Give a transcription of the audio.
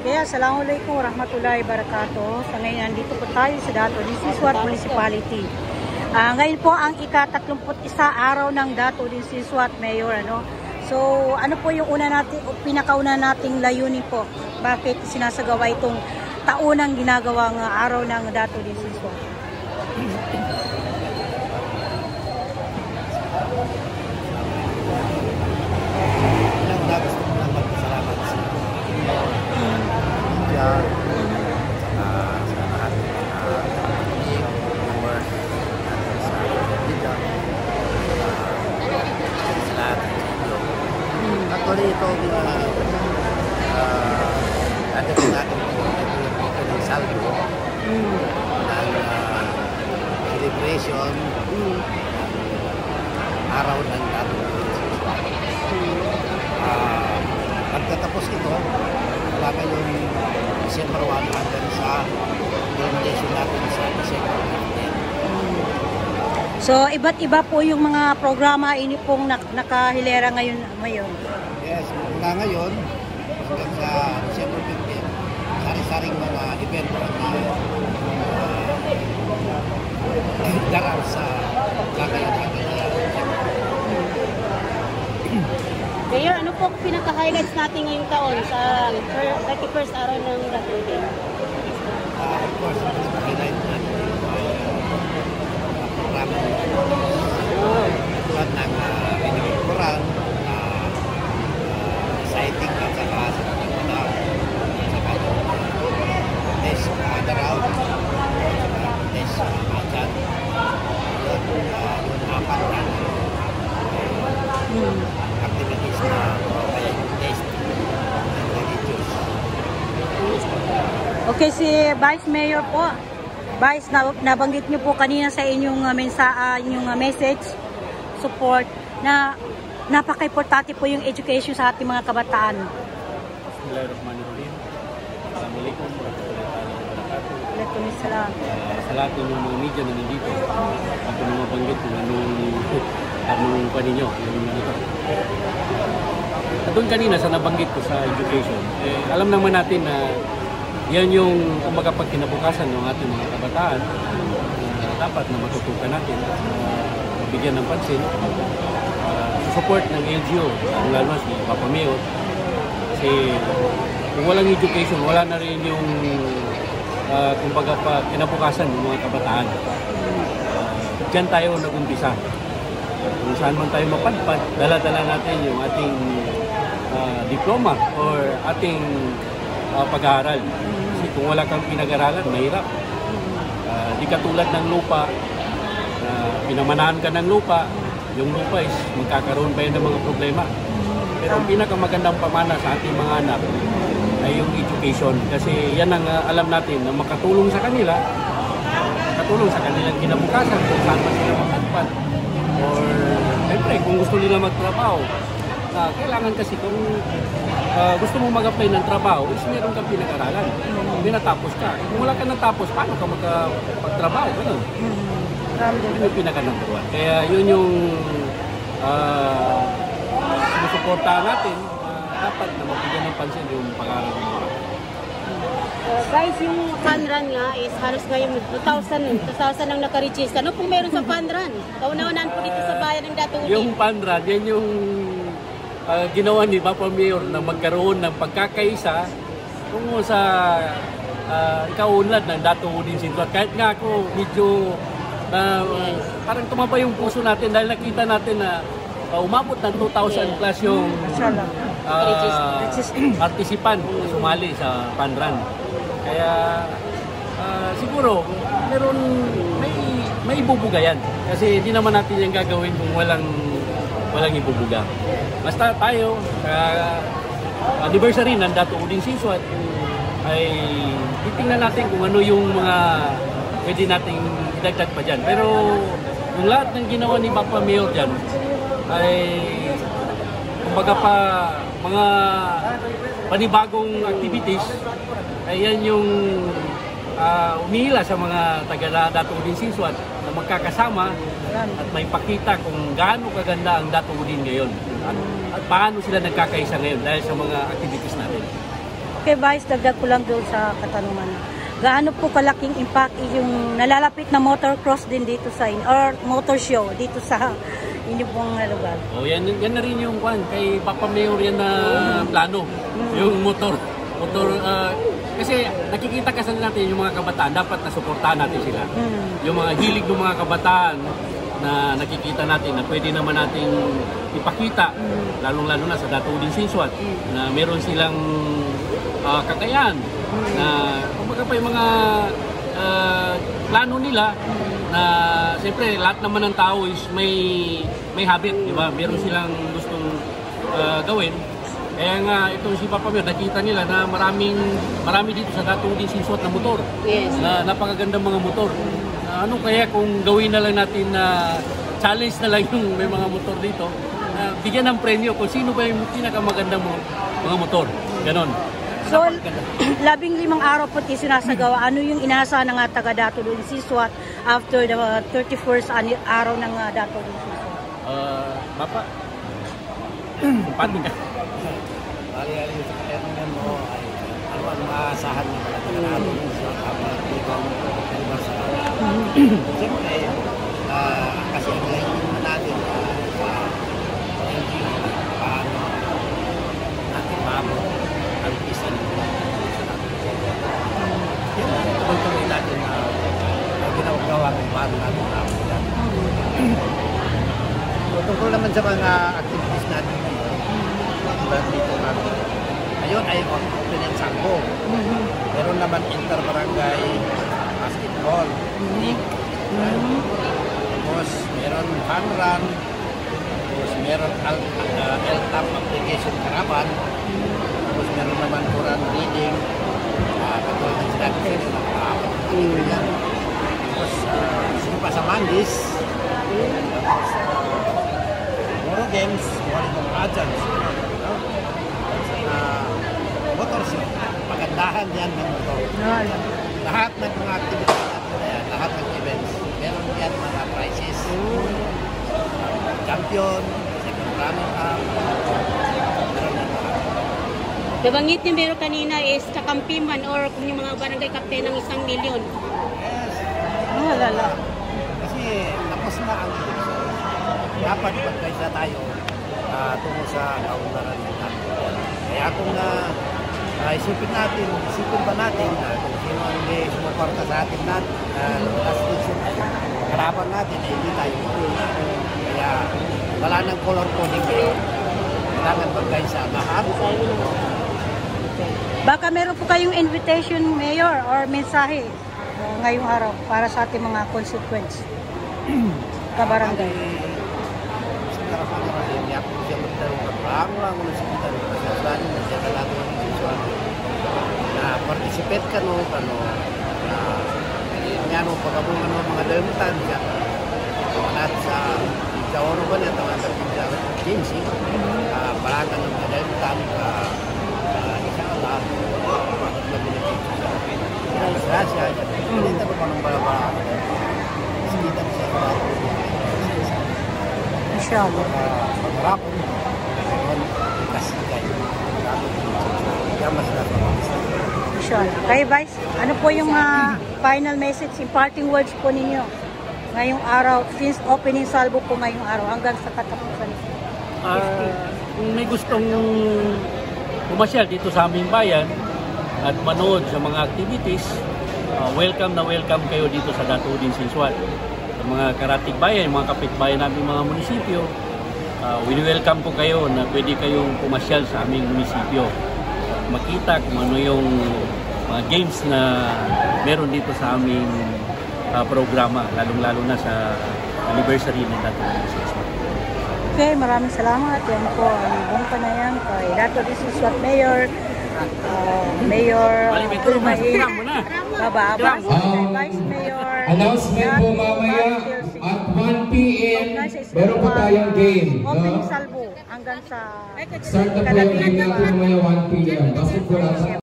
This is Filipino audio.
Kaya, assalamualaikum warahmatullahi wabarakatuh. Sa ngayon, nandito po tayo sa Dato din Siswat Municipality. Ngayon po ang ika-31 araw ng Dato din Siswat Mayor. So, ano po yung pinakauna nating layunin po? Bakit sinasagawa itong taunang ginagawang araw ng Dato din Siswat? Actually, itong natin natin ito ng saldo ng celebration araw ng Dato din Siswat. Pagkatapos ito, wala yung December 1 hanggang sa invitation natin sa December 15. So, iba't iba po yung mga programa ini pong nakahilera ngayon. Yes, mula ngayon hanggang sa December 15, sari-saring mga event ang daraw sa kakayanan. Mayor, ano po pinaka-highlights natin ngayong taon sa 31st araw ng Dato din? Of course, pinaka-highlight natin yung programa tulad ng pinag-kuran, sighting at saka sa pagkakataon, at saka test daraw, at saka test macan, yung apat na activities na kaya yung test ng religious. Okay, si Vice Mayor po. Vice, nabanggit niyo po kanina sa inyong message, support, na napaka-importante po yung education sa ating mga kabataan. Bismillahirrahmanirrahim. Assalamualaikum warahmatullahi wabarakatuh. Waalaikumsalam. Sa lahat ng mga media na nandito, ako na mabanggit kung anong pa ninyo. Doon kanina sa nabanggit ko sa education, alam naman natin na yan yung kumbaga pag kinabukasan ng ating mga kabataan, dapat na matutukan natin, bigyan ng pansin, support ng LGU, lalo na si Papa Mayor. Kasi kung walang education, wala na rin yung kumbaga pa kinabukasan ng mga kabataan. Diyan tayo nag-umpisa. Kung saan man tayo mapadpad, dala-dala natin yung ating diploma or ating pag-aaral. Kasi kung wala kang pinag-aralan, mahirap. Di katulad ng lupa, pinamanahan ka ng lupa, yung lupa is magkakaroon pa yun ng mga problema. Pero ang pinakamagandang pamana sa ating mga anak ay yung education. Kasi yan ang alam natin na makatulong sa kanila, makatulong sa kanilang kinabukasan kung saan pa sila mapadpad. Or, siyempre, kung gusto nila magtrabaho, kailangan kasi kung gusto mo mag-apply ng trabaho, is meron kang pinag-aralan. May natapos ka. Kung wala ka natapos, paano ka magtrabaho? Ganun. Yun yung pinaka-number 1. Kaya yun yung sinusuportahan natin. Dapat na mabigyan ng pansin yung pag-aaral ng mga. Guys, yung fun run nga is halos ngayon 2,000 ang nakaregister. Ano pong meron sa fun run? Kauna-unahan po dito sa bayan ng Dato din. Yung fun run, yan yung ginawa ni Papa Mayor na magkaroon ng pagkakaisa kung sa kaunlad ng Dato din Siswat. Kahit nga ako medyo parang tumaba yung puso natin dahil nakita natin na umabot ng 2,000 plus yung participant na sumali sa fun run. Kaya siguro meron may ibubuga yan. Kasi hindi naman natin yung gagawin kung walang ibubuga. Basta tayo anniversary ng Dato din Siswat ay titingnan natin kung ano yung mga pwede nating idagdag pa dyan. Pero yung lahat ng ginawa ni Papa Mayor dyan ay kumbaga pa mga panibagong activities, ay yan yung umihila sa mga taga Dato din Siswat na magkakasama at may pakita kung gaano kaganda ang Dato din ngayon at paano sila nagkakaisa ngayon dahil sa mga activities natin. Okay, Vice, dagdag ko lang doon sa katanungan. Gaano po kalaking impact yung nalalapit na motocross din dito sa or motor show dito sa inyo pong lugar? Oh, yan na rin yung kay Papa Mayor yan na plano. Yung motor kasi nakikita kasi natin yung mga kabataan, dapat nasuportahan natin sila. Yung mga hilig ng mga kabataan na nakikita natin na pwede naman nating ipakita, lalong-lalo na sa Datoodin Sinswat, na meron silang kakayahan na kumbaga pa yung mga plano nila na siyempre lahat naman ng tao is may habit, di ba? Meron silang gustong gawin. Kaya nga itong si Papa Mayor, nakita nila na marami dito sa Datoodin Sinswat na motor. Yes. Na napakagandang mga motor. Ano kaya kung gawin na lang natin na challenge na lang yung may mga motor dito, bigyan ng premyo kung sino ba yung pinakamagandang mga motor. Ganon. So, 15 araw po sinasagawa. Ano yung inaasahan ng taga Datoodin Sinswat after the 31st araw ng Datoodin Sinswat? Papa, paano ka? Bali-bali sa katanungan mo ay ano ang maasahan ng mga taga-Datoodin Sinswat habang ibang universal. Siyempre, kasi ang layunin natin sa LGU, paano natin maabot ang isa ng mga yan ang tuloy natin na ginagawa ng paano natin maabot yan. Tungkol naman sa mga activities natin dito natin. Ngayon ay open and sambo. Meron naman inter-barangay basketball league. Tapos meron fun run. Tapos meron LTAP application caravan. Tapos meron naman Quran reading. Katulad ng sinabi sa inyo, nakakapagpapagpapagpapag yan. Tapos sino pa sa Mandis. Tapos Moro Games, Volleyball Agents. Motor show. Pagandahan yan ng motor. Lahat ng mga activities natin na yan, lahat ng events, meron yan mga prizes. Champion, second runner-up, meron yan mga. Nabanggit niyo meron kanina is kakampiman or kung yung mga barangay captain ng 1 milyon. Yes. Lala. Kasi tapos na ang dapat pagkaisa tayo tungo sa kaunlaran natin. Kaya kung isipin ba natin kung sino ang may sumuporta sa atin natin, last season, karapan natin, hindi tayo. Kaya wala nang color coding ngayon. Kailangan pagkaisa lahat. Baka meron po kayong invitation, Mayor, or mensahe ngayong araw para sa ating mga consequence kabarangay. Sa karapan-karapan, hindi ako siya magtarong lang muna sa kita rin. Kasi sa atin, siya talaga ng siswaan. Participate ka no, ngano pagkabungan ng mga dalutan siya. Lahat sa oro ba niya, tawag sa James, paragan ng mga dalutan, inshallah, Gracias. Kita ko pa ng balaba. Kita ko sa Inshallah. Pag-rapon, kasi kayo. Inshallah. Kay Vice, ano po yung final message, imparting words po ninyo ngayong araw, since opening salvo po ngayong araw hanggang sa katapusan? Kung may gustong pumasyal dito sa aming bayan at manood sa mga activities, welcome na welcome kayo dito sa Datoodin Sinswat. Sa mga karatig bayan, mga kapitbayan namin mga munisipyo, welcome po kayo na pwede kayong pumasyal sa aming munisipyo. Makita kung ano yung mga games na meron dito sa aming programa, lalong-lalo na sa anniversary ng Datoodin Sinswat. Okay, maraming salamat. Yan po ang buong panayan kay Datoodin Sinswat Mayor Tulmahin Bababas, Vice Mayor. Announcement po mamaya at 1 PM. Meron po tayong game. Opening salvo hanggang sa Start na po yung game natin mamaya 1 PM. Basketball